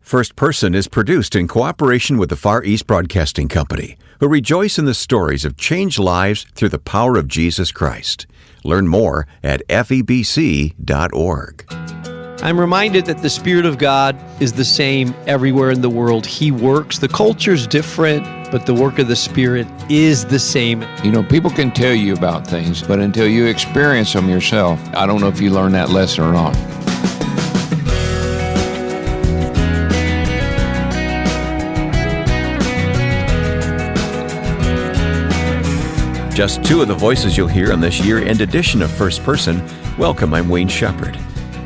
First Person is produced in cooperation with the Far East Broadcasting Company, who rejoice in the stories of changed lives through the power of Jesus Christ. Learn more at FEBC.org. I'm reminded that the Spirit of God is the same everywhere in the world. He works. The culture's different, but the work of the Spirit is the same. You know, people can tell you about things, but until you experience them yourself, I don't know if you learn that lesson or not. Just two of the voices you'll hear on this year-end edition of First Person. Welcome, I'm Wayne Shepherd.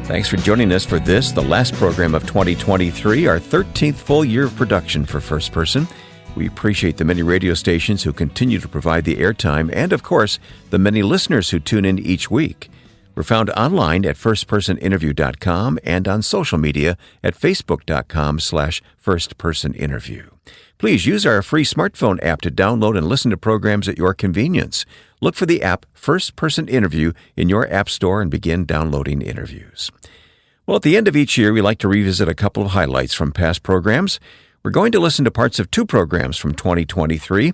Thanks for joining us for this, the last program of 2023, our 13th full year of production for First Person. We appreciate the many radio stations who continue to provide the airtime and, of course, the many listeners who tune in each week. We're found online at firstpersoninterview.com and on social media at facebook.com/firstpersoninterview. Please use our free smartphone app to download and listen to programs at your convenience. Look for the app First Person Interview in your app store and begin downloading interviews. Well, at the end of each year, we like to revisit a couple of highlights from past programs. We're going to listen to parts of two programs from 2023.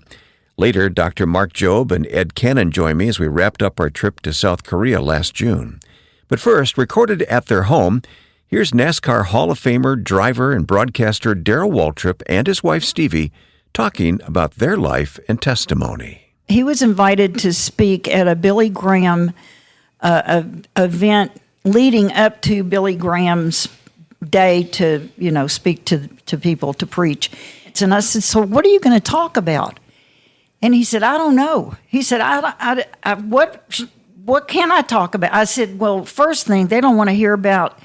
Later, Dr. Mark Jobe and Ed Cannon join me as we wrapped up our trip to South Korea last June. But first, recorded at their home, here's NASCAR Hall of Famer, driver, and broadcaster Darrell Waltrip and his wife Stevie talking about their life and testimony. He was invited to speak at a Billy Graham event leading up to Billy Graham's day to, speak to people, to preach. And I said, so what are you going to talk about? And he said, I don't know. He said, what can I talk about? I said, well, first thing, they don't want to hear about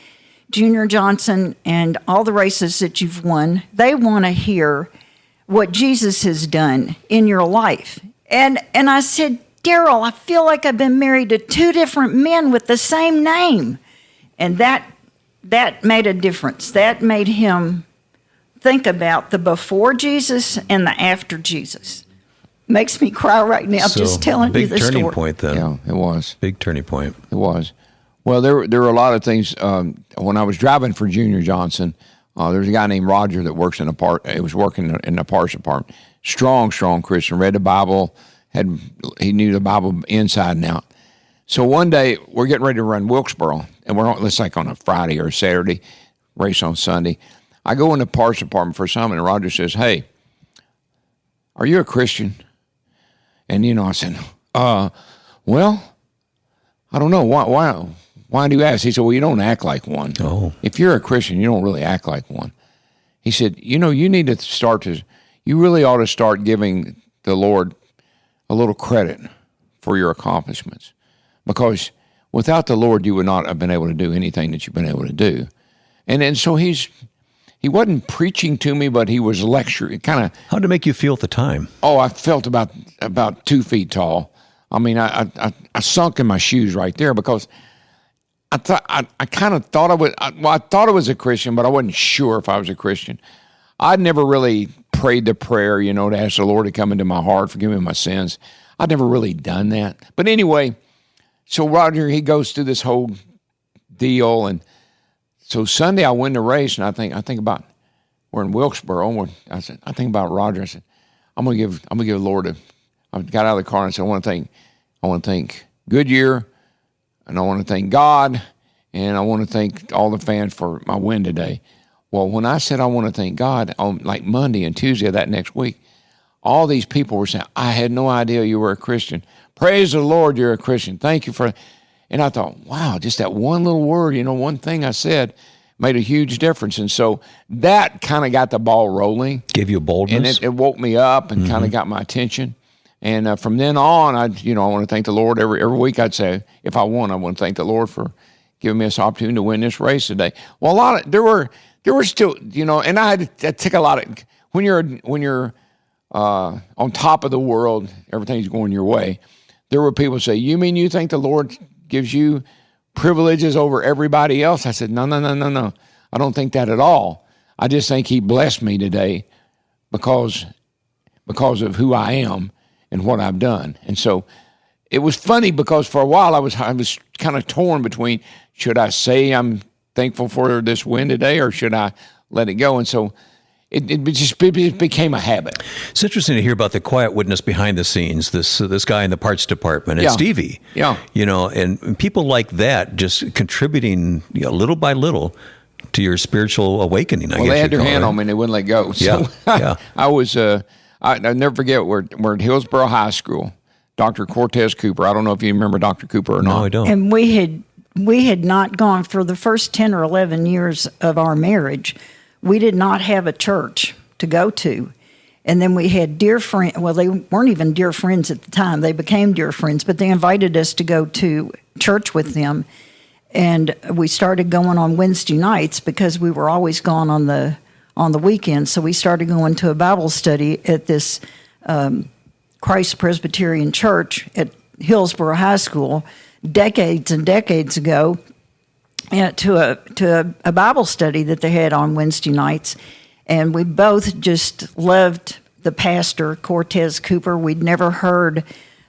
Junior Johnson and all the races that you've won. They want to hear what Jesus has done in your life. And I said, Darrell, I feel like I've been married to two different men with the same name. And that made a difference. That made him think about the before Jesus and the after Jesus. Makes me cry right now just telling you the story. Big turning point then. Yeah, it was. Big turning point. It was. Well, there were a lot of things. When I was driving for Junior Johnson, there was a guy named Roger that works in he was working in the parts department. Strong Christian. Read the Bible. He knew the Bible inside and out. So one day we're getting ready to run Wilkesboro, and let's like on a Friday or a Saturday, race on Sunday. I go in the parts department for something, and Roger says, "Hey, are you a Christian?" And I said, "Well, I don't know. Why do you ask?" He said, "Well, you don't act like one. Oh. If you're a Christian, you don't really act like one." He said, you need to you really ought to start giving the Lord a little credit for your accomplishments. Because without the Lord, you would not have been able to do anything that you've been able to do." And so he wasn't preaching to me, but he was lecturing, kind of. How did it make you feel at the time? Oh, I felt about 2 feet tall. I mean, I sunk in my shoes right there because I kind of thought I thought I was a Christian, but I wasn't sure if I was a Christian. I'd never really prayed the prayer, to ask the Lord to come into my heart, forgive me my sins. I'd never really done that. But anyway, so Roger, he goes through this whole deal, and so Sunday I win the race, and I think about, we're in Wilkesboro. I think about Roger. I said, I'm gonna give the Lord I got out of the car and I said, I want to thank Goodyear, and I want to thank God, and I want to thank all the fans for my win today. Well, when I said I want to thank God on like Monday and Tuesday of that next week, all these people were saying, I had no idea you were a Christian. Praise the Lord, you're a Christian. Thank you for. And I thought, wow, just that one little word, one thing I said made a huge difference. And so that kind of got the ball rolling. Gave you a boldness. And it woke me up and kind of got my attention. And from then on, I want to thank the Lord. Every week I'd say, if I won, I want to thank the Lord for giving me this opportunity to win this race today. Well, there were still, and I took a lot of, when you're on top of the world, everything's going your way. There were people say, you mean you think the Lord gives you privileges over everybody else? I said, no. I don't think that at all. I just think he blessed me today because of who I am and what I've done. And so it was funny because for a while I was kind of torn between, should I say I'm thankful for this win today, or should I let it go. And so it just became a habit. It's interesting to hear about the quiet witness behind the scenes. This guy in the parts department, and Yeah. Stevie. Yeah. And people like that just contributing little by little to your spiritual awakening. I Well, guess they had their you'd call hand it. on me and they wouldn't let go. So Yeah, yeah. I was, I'll never forget, we're at Hillsborough High School. Dr. Cortez Cooper. I don't know if you remember Dr. Cooper or not. No, I don't. And we had not gone for the first 10 or 11 years of our marriage. We did not have a church to go to. And then we had dear friends. Well, they weren't even dear friends at the time. They became dear friends, but they invited us to go to church with them. And we started going on Wednesday nights because we were always gone on the weekends. So we started going to a Bible study at this Christ Presbyterian Church at Hillsborough High School decades and decades ago, to a Bible study that they had on Wednesday nights. And we both just loved the pastor, Cortez Cooper. We'd never heard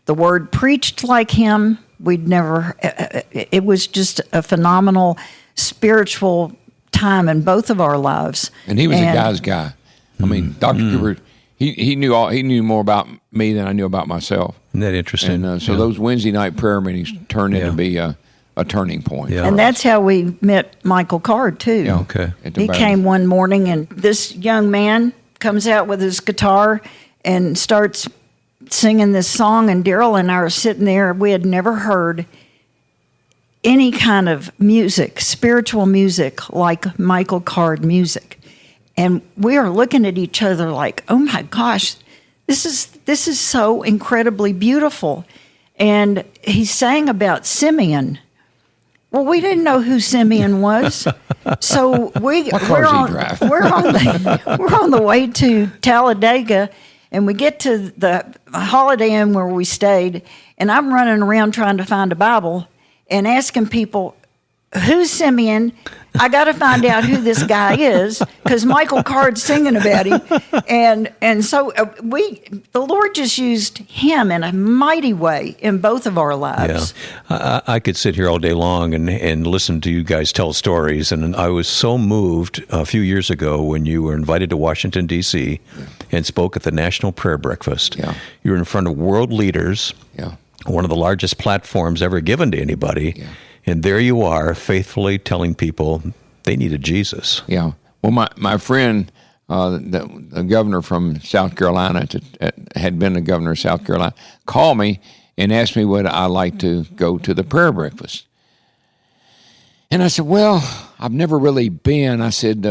the word preached like him. It was just a phenomenal spiritual time in both of our lives. And he was a guy's guy. I mean, Dr. Cooper, he knew more about me than I knew about myself. Isn't that interesting? And so those Wednesday night prayer meetings turned into be a turning point. Yeah. And that's how we met Michael Card, too. Yeah. Okay. At the He Bible. came one morning, and this young man comes out with his guitar and starts singing this song, and Darrell and I are sitting there. We had never heard any kind of music, spiritual music, like Michael Card music. And we are looking at each other like, oh my gosh, this is so incredibly beautiful. And he sang about Simeon. Well, we didn't know who Simeon was, so we're on the way to Talladega, and we get to the Holiday Inn where we stayed, and I'm running around trying to find a Bible and asking people, who's Simeon? I got to find out who this guy is because Michael Card's singing about him, and so the Lord just used him in a mighty way in both of our lives. Yeah, I could sit here all day long and listen to you guys tell stories, and I was so moved a few years ago when you were invited to Washington, D.C. and spoke at the National Prayer Breakfast. Yeah. You were in front of world leaders, one of the largest platforms ever given to anybody, and there you are faithfully telling people they needed Jesus. Yeah. Well, my friend, the governor from South Carolina, had been the governor of South Carolina, called me and asked me would I like to go to the prayer breakfast. And I said, well, I've never really been. I said,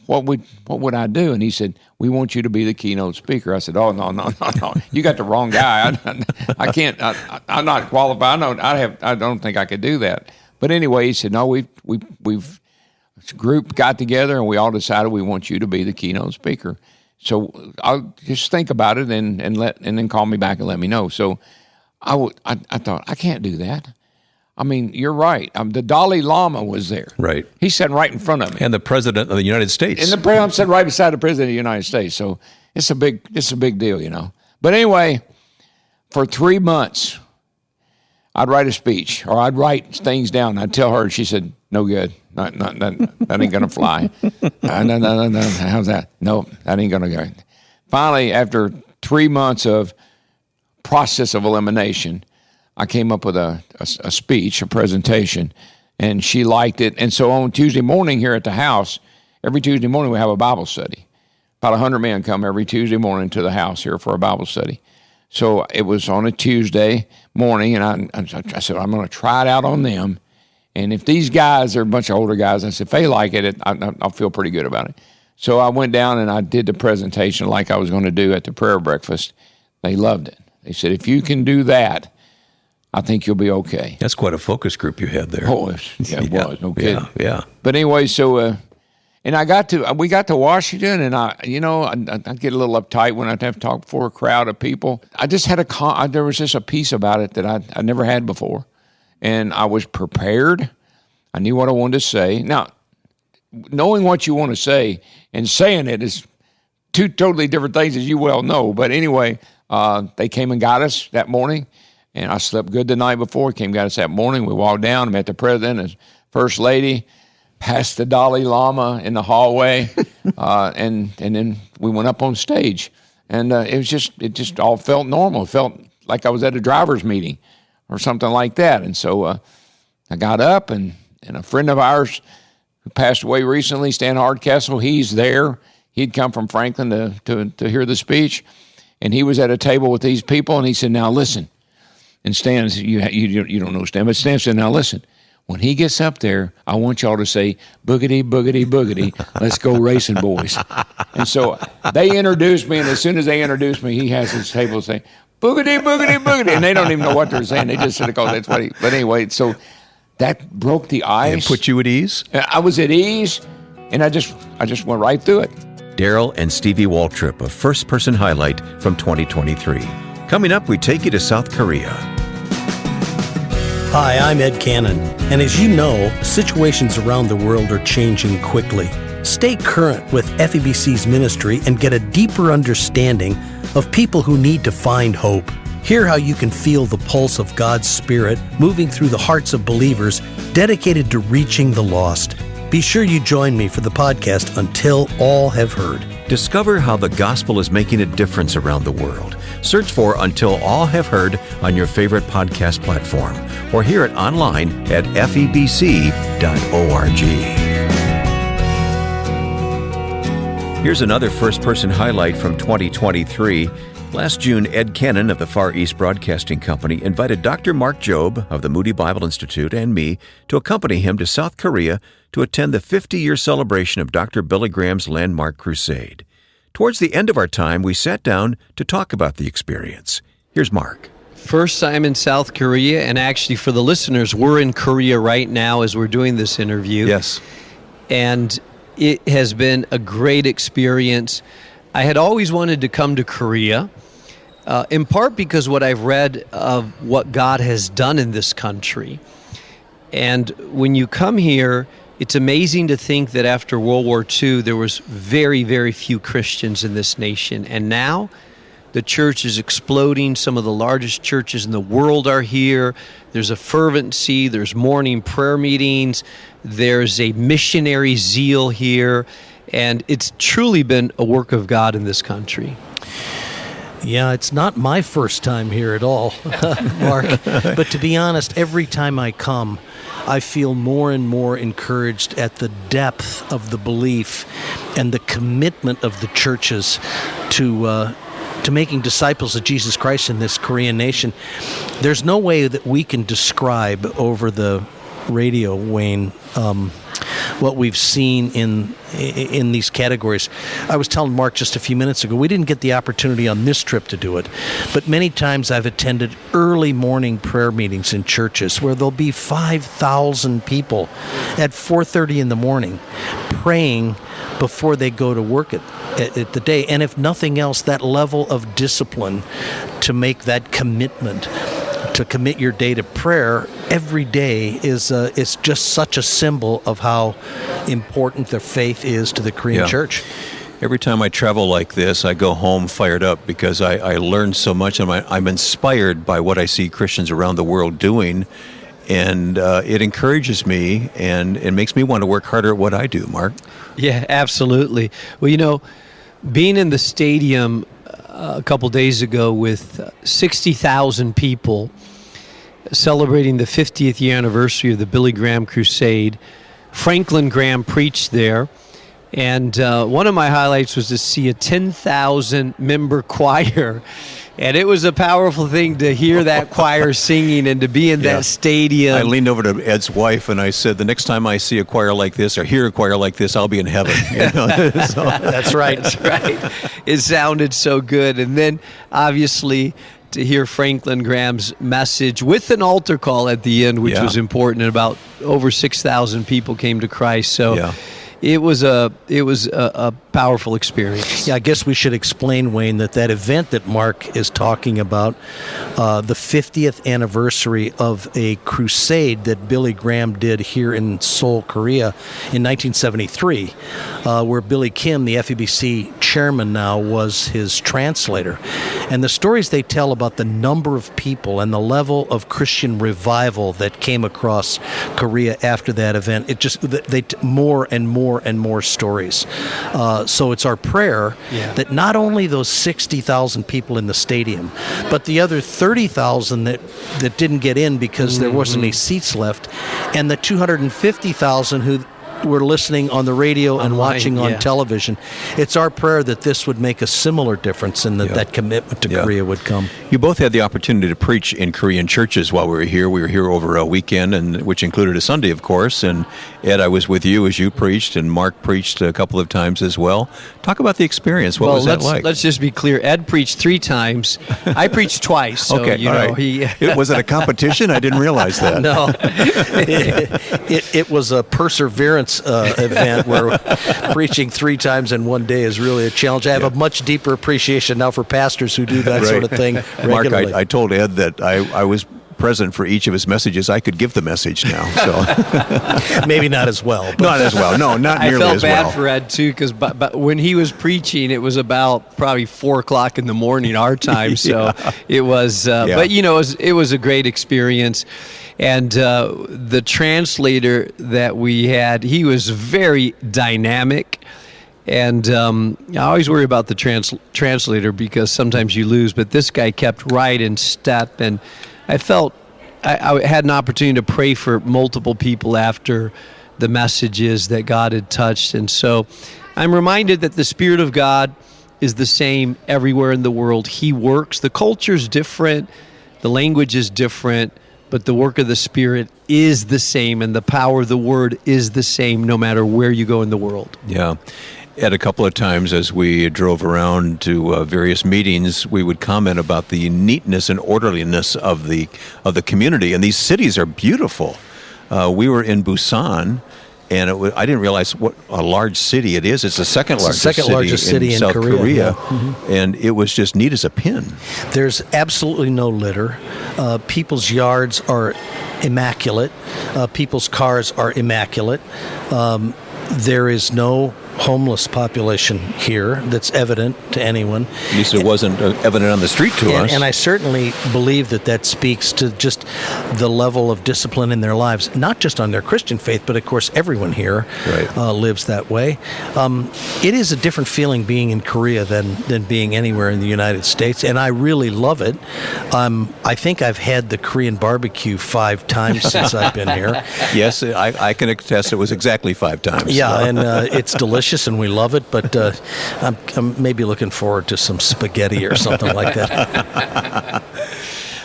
what would I do? And he said, we want you to be the keynote speaker. I said, oh, no. You got the wrong guy. I can't. I'm not qualified. I don't think I could do that. But anyway, he said, no, we've this group got together and we all decided we want you to be the keynote speaker. So I'll just think about it and then call me back and let me know. So I thought, I can't do that. I mean, you're right. The Dalai Lama was there. Right. He's sitting right in front of me. And the President of the United States. And the president sitting right beside the President of the United States. So it's a big deal, you know. But anyway, for 3 months, I'd write a speech or I'd write things down. I'd tell her, she said, no good. That ain't going to fly. No. How's that? No, that ain't going to go. Finally, after 3 months of process of elimination, I came up with a speech, a presentation, and she liked it. And so on Tuesday morning here at the house, every Tuesday morning we have a Bible study. About 100 men come every Tuesday morning to the house here for a Bible study. So it was on a Tuesday morning, and I said, I'm going to try it out on them. And if these guys are a bunch of older guys, I said, if they like it, I'll feel pretty good about it. So I went down and I did the presentation like I was going to do at the prayer breakfast. They loved it. They said, if you can do that, I think you'll be okay. That's quite a focus group you had there. Oh, it was. No kidding. Yeah. But anyway, so, and we got to Washington, and I get a little uptight when I have to talk before a crowd of people. I just had there was just a piece about it that I never had before. And I was prepared. I knew what I wanted to say. Now, knowing what you want to say and saying it is two totally different things, as you well know. But anyway, they came and got us that morning, and I slept good the night before. Came and got us that morning. We walked down, met the president and first lady. past the Dalai Lama in the hallway, and then we went up on stage, and it just all felt normal. It felt like I was at a driver's meeting or something like that. And so I got up, and a friend of ours who passed away recently, Stan Hardcastle, he's there. He'd come from Franklin to hear the speech, and he was at a table with these people, and he said, "Now listen." And Stan, you don't know Stan, but Stan said, "Now listen. When he gets up there, I want y'all to say, boogity, boogity, boogity, let's go racing, boys." And so they introduced me, and as soon as they introduced me, he has his table saying, boogity, boogity, boogity, and they don't even know what they're saying. They just said, "Oh, that's funny." But anyway, so that broke the ice. And put you at ease? I was at ease, and I just went right through it. Darrell and Stevie Waltrip, a first-person highlight from 2023. Coming up, we take you to South Korea. Hi, I'm Ed Cannon, and as you know, situations around the world are changing quickly. Stay current with FEBC's ministry and get a deeper understanding of people who need to find hope. Hear how you can feel the pulse of God's Spirit moving through the hearts of believers dedicated to reaching the lost. Be sure you join me for the podcast Until All Have Heard. Discover how the gospel is making a difference around the world. Search for Until All Have Heard on your favorite podcast platform, or hear it online at febc.org. Here's another first-person highlight from 2023. Last June, Ed Cannon of the Far East Broadcasting Company invited Dr. Mark Jobe of the Moody Bible Institute and me to accompany him to South Korea to attend the 50-year celebration of Dr. Billy Graham's landmark crusade. Towards the end of our time, we sat down to talk about the experience. Here's Mark. First time in South Korea, and actually for the listeners, we're in Korea right now as we're doing this interview. Yes. And it has been a great experience. I had always wanted to come to Korea, in part because what I've read of what God has done in this country. And when you come here, it's amazing to think that after World War II, there was very, very few Christians in this nation. And now the church is exploding. Some of the largest churches in the world are here. There's a fervency. There's morning prayer meetings. There's a missionary zeal here. And it's truly been a work of God in this country. Yeah, it's not my first time here at all, Mark. But to be honest, every time I come, I feel more and more encouraged at the depth of the belief and the commitment of the churches to making disciples of Jesus Christ in this Korean nation. There's no way that we can describe over the radio, Wayne, what we've seen in these categories. I was telling Mark just a few minutes ago, we didn't get the opportunity on this trip to do it, but many times I've attended early morning prayer meetings in churches where there'll be 5,000 people at 4:30 in the morning praying before they go to work at the day. And if nothing else, that level of discipline to make that commitment, to commit your day to prayer every day is just such a symbol of how important their faith is to the Korean church. Every time I travel like this, I go home fired up because I learn so much, and I'm inspired by what I see Christians around the world doing, and it encourages me, and it makes me want to work harder at what I do, Mark. Yeah, absolutely. Well, being in the stadium a couple days ago with 60,000 people celebrating the 50th year anniversary of the Billy Graham Crusade. Franklin Graham preached there, and one of my highlights was to see a 10,000 member choir, and it was a powerful thing to hear that choir singing and to be in that stadium. I leaned over to Ed's wife and I said, the next time I see a choir like this or hear a choir like this, I'll be in heaven. So, that's right. That's right. It sounded so good. And then obviously to hear Franklin Graham's message with an altar call at the end, which was important, and about over 6,000 people came to Christ. So it was a powerful experience. Yeah, I guess we should explain, Wayne, that event that Mark is talking about, the 50th anniversary of a crusade that Billy Graham did here in Seoul, Korea in 1973, where Billy Kim, the FEBC chairman now, was his translator. And the stories they tell about the number of people and the level of Christian revival that came across Korea after that event, it just, more and more and more stories. So it's our prayer that not only those 60,000 people in the stadium, but the other 30,000 that didn't get in because there wasn't any seats left, and the 250,000 who were listening on the radio and watching on television. It's our prayer that this would make a similar difference and that commitment to Korea would come. You both had the opportunity to preach in Korean churches while we were here. We were here over a weekend, and which included a Sunday, of course. And Ed, I was with you as you preached, and Mark preached a couple of times as well. Talk about the experience. What was that like? Let's just be clear. Ed preached 3 times. I preached twice. So, okay, was it a competition? I didn't realize that. No. It was a perseverance event where preaching 3 times in one day is really a challenge. I have a much deeper appreciation now for pastors who do that sort of thing regularly. Mark, I told Ed that I was present for each of his messages. I could give the message now. So maybe not as well. But. Not as well. No, not nearly as well. I felt bad for Ed too, because but when he was preaching, it was about probably 4:00 in the morning our time. So it was. But it was a great experience. And the translator that we had, he was very dynamic. And I always worry about the translator because sometimes you lose. But this guy kept right in step. And I felt I had an opportunity to pray for multiple people after the messages that God had touched. And so I'm reminded that the Spirit of God is the same everywhere in the world. He works. The culture's different. The language is different. But the work of the Spirit is the same, and the power of the Word is the same no matter where you go in the world. Yeah. Ed, a couple of times as we drove around to various meetings, we would comment about the neatness and orderliness of the community. And these cities are beautiful. We were in Busan, and I didn't realize what a large city it is. It's the second largest city in South Korea. And it was just neat as a pin. There's absolutely no litter. People's yards are immaculate. People's cars are immaculate. There is no homeless population here that's evident to anyone. At least it wasn't evident on the street to us. And I certainly believe that speaks to just the level of discipline in their lives, not just on their Christian faith, but of course everyone here lives that way. It is a different feeling being in Korea than being anywhere in the United States, and I really love it. I think I've had the Korean barbecue 5 times since I've been here. Yes, I can attest it was exactly 5 times. Yeah, and it's delicious. And we love it, but I'm maybe looking forward to some spaghetti or something like that.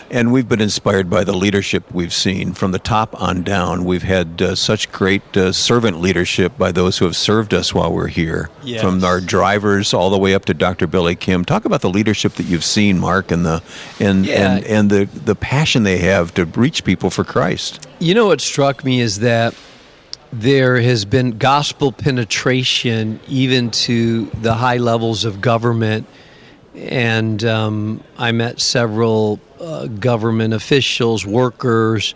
And we've been inspired by the leadership we've seen from the top on down. We've had such great servant leadership by those who have served us while we're here. Yes. From our drivers all the way up to Dr. Billy Kim. Talk about the leadership that you've seen, Mark, and the passion they have to reach people for Christ. You know what struck me is that there has been gospel penetration even to the high levels of government. And I met several government officials, workers,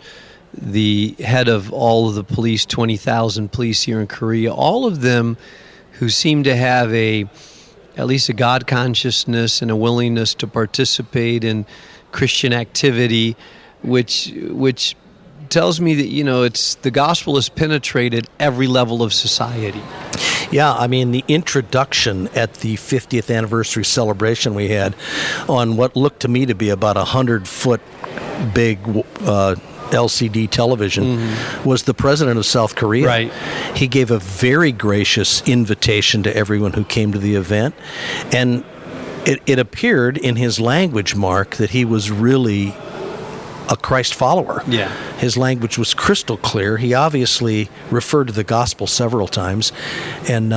the head of all of the police, 20,000 police here in Korea, all of them who seem to have at least a God consciousness and a willingness to participate in Christian activity, which tells me that, it's the gospel has penetrated every level of society. Yeah, I mean, the introduction at the 50th anniversary celebration we had on what looked to me to be about 100-foot big LCD television was the president of South Korea. Right. He gave a very gracious invitation to everyone who came to the event, and it appeared in his language, Mark, that he was really a Christ follower. Yeah. His language was crystal clear. He obviously referred to the gospel several times. And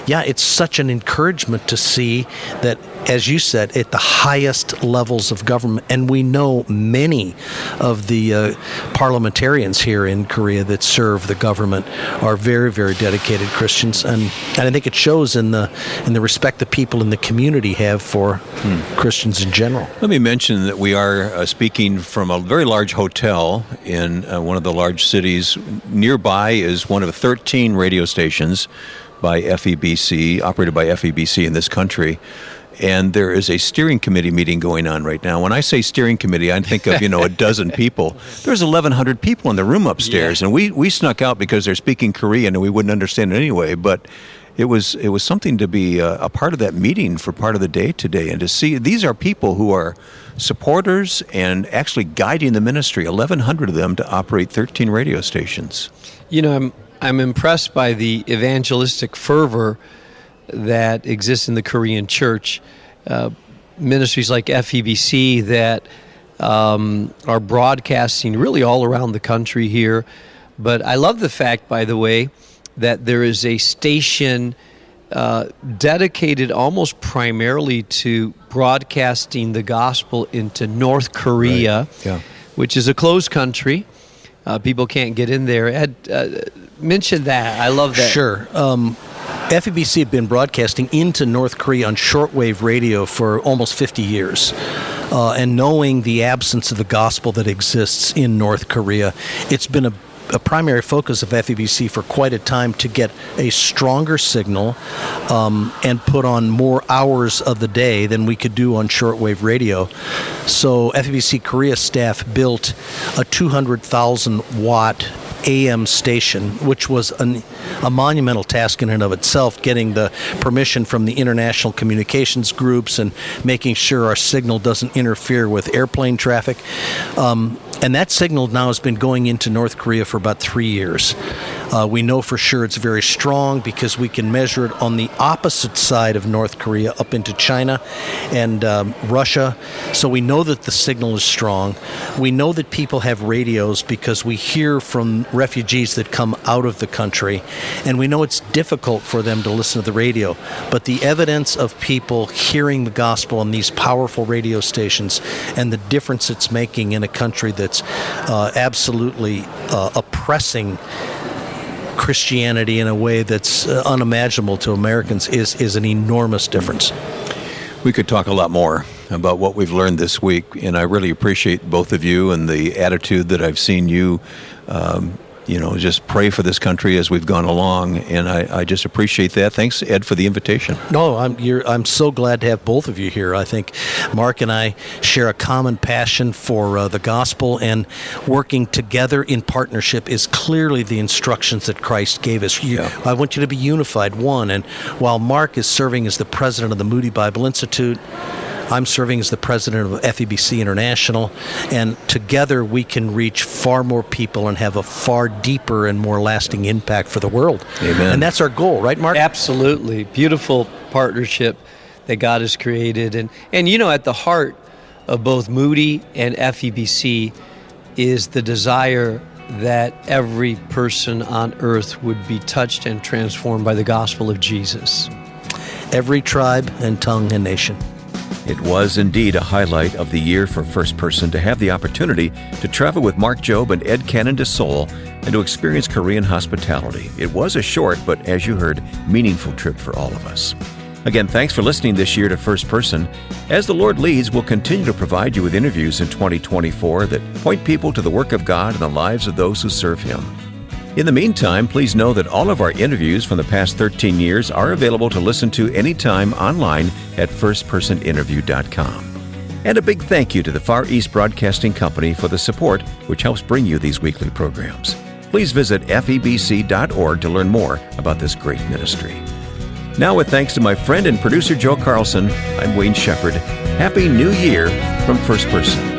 yeah, it's such an encouragement to see that, as you said, at the highest levels of government, and we know many of the parliamentarians here in Korea that serve the government are very, very dedicated Christians, and I think it shows in the respect that people in the community have for Christians in general. Let me mention that we are speaking from a very large hotel in one of the large cities. Nearby is one of 13 radio stations by FEBC, operated by FEBC in this country. And there is a steering committee meeting going on right now. When I say steering committee, I think of, a dozen people. There's 1,100 people in the room upstairs, and we snuck out because they're speaking Korean and we wouldn't understand it anyway. But it was something to be a part of that meeting for part of the day today, and to see these are people who are supporters and actually guiding the ministry. 1,100 of them to operate 13 radio stations. I'm impressed by the evangelistic fervor that exists in the Korean church. Ministries like FEBC that are broadcasting really all around the country here. But I love the fact, by the way, that there is a station dedicated almost primarily to broadcasting the gospel into North Korea, right. Yeah. which is a closed country. People can't get in there. Ed, mention that. I love that. Sure. FEBC had been broadcasting into North Korea on shortwave radio for almost 50 years. And knowing the absence of the gospel that exists in North Korea, it's been a primary focus of FEBC for quite a time to get a stronger signal and put on more hours of the day than we could do on shortwave radio. So FEBC Korea staff built a 200,000 watt AM station, which was a monumental task in and of itself, getting the permission from the international communications groups and making sure our signal doesn't interfere with airplane traffic. And that signal now has been going into North Korea for about 3 years. We know for sure it's very strong because we can measure it on the opposite side of North Korea up into China and Russia. So we know that the signal is strong. We know that people have radios because we hear from refugees that come out of the country. And we know it's difficult for them to listen to the radio. But the evidence of people hearing the gospel on these powerful radio stations and the difference it's making in a country that's absolutely oppressing Christianity in a way that's unimaginable to Americans is an enormous difference. We could talk a lot more about what we've learned this week, and I really appreciate both of you and the attitude that I've seen you just pray for this country as we've gone along, and I just appreciate that. Thanks, Ed, for the invitation. No, I'm so glad to have both of you here. I think Mark and I share a common passion for the gospel, and working together in partnership is clearly the instructions that Christ gave us. I want you to be unified, one. And while Mark is serving as the president of the Moody Bible Institute, I'm serving as the president of FEBC International, and together we can reach far more people and have a far deeper and more lasting impact for the world. Amen. And that's our goal, right, Mark? Absolutely. Beautiful partnership that God has created. And at the heart of both Moody and FEBC is the desire that every person on earth would be touched and transformed by the gospel of Jesus. Every tribe and tongue and nation. It was indeed a highlight of the year for First Person to have the opportunity to travel with Mark Jobe and Ed Cannon to Seoul and to experience Korean hospitality. It was a short, but as you heard, meaningful trip for all of us. Again, thanks for listening this year to First Person. As the Lord leads, we'll continue to provide you with interviews in 2024 that point people to the work of God and the lives of those who serve Him. In the meantime, please know that all of our interviews from the past 13 years are available to listen to anytime online at firstpersoninterview.com. And a big thank you to the Far East Broadcasting Company for the support which helps bring you these weekly programs. Please visit febc.org to learn more about this great ministry. Now, with thanks to my friend and producer Joe Carlson, I'm Wayne Shepherd. Happy New Year from First Person.